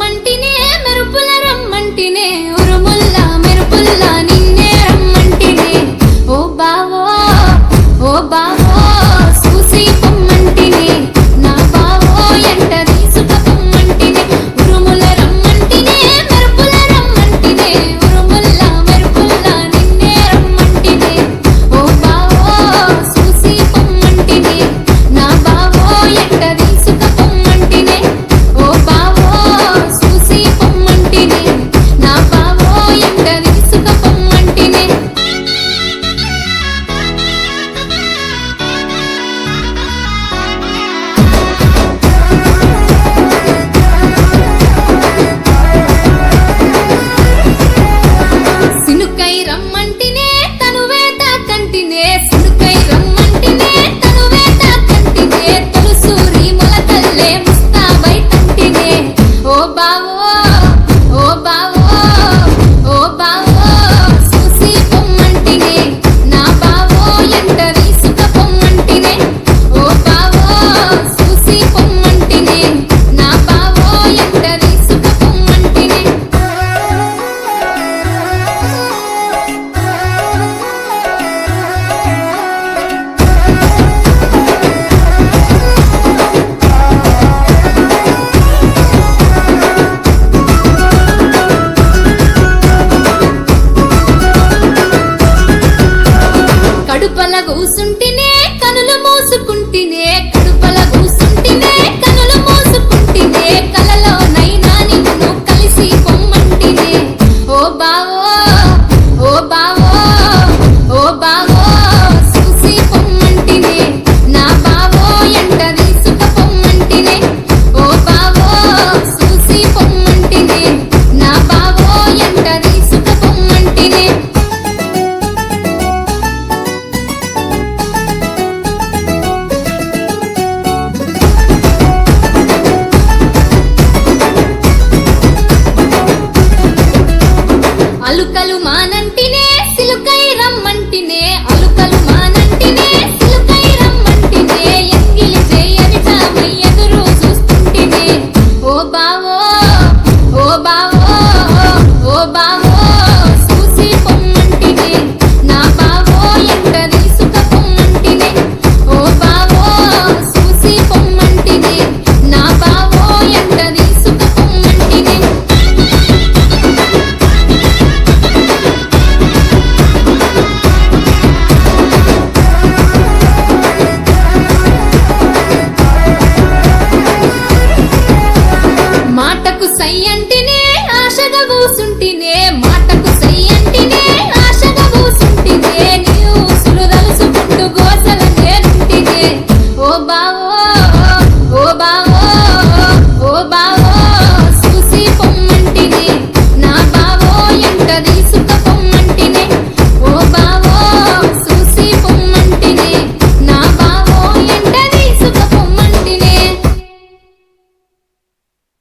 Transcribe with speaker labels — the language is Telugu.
Speaker 1: రమ్మంటినే మెరుపుల రమ్మంటినే ఉరుముల్లా మెరుపుల్లా నిన్నే రమ్మంటినే ఓ బావో ఓ బావో చూసి పొమ్మంటినే నా బావో ఎంట తీసుక పొమ్మంటినే ఉరుముల రమ్మంటినే మెరుపుల రమ్మంటినే ఉరుముల్లా మెరుపుల్లా నిన్నే రమ్మంటినే ఓ బావో చూసి పొమ్మంటినే నా బావో ఎంట తీసుక పొమ్మంటినే ఓ బావో చూసి పొమ్మంటినే నా బావో ఎంట తీసుక పొమ్మంటినే సినుకై రమ్మంటినే తనువే తాకంటినే సినుకై రమ్మంటినే తనువే తాకంటినే తొలుసూరి మొలకల్లే ముస్తాబై తంటినే ఓ బావో ఓ బావో ఓ బావో చూసి పొమ్మంటినే నా బావో ఎంట తీసుక పొమ్మంటినే ఓ బావో చూసి పొమ్మంటినే నా బావో ఎంట తీసుక పొమ్మంటినే కడుపల కూసుంటినే కనులు మూసుకుంటినే కడుపల కూసుంటినే కనులు మూసుకుంటినే కలలో నైనా నిన్ను కలిసి పొమ్మంటినే ఓ బావో ఓ బావో ఓ బావో చూసి పొమ్మంటినే నా బావో ఎంట తీసుక పొమ్మంటినే ఓ బావో చూసి పొమ్మంటినే నా బావో ఎంట తీసుక పొమ్మంటినే అలుకలు మానంటినే సిలుకై రమ్మంటినే అలుకలు మానంటినే సిలుకై రమ్మంటినే ఎంగిలి చేయని జామై ఎదురు చూస్తుంటినే ఓ బావో ఓ బావో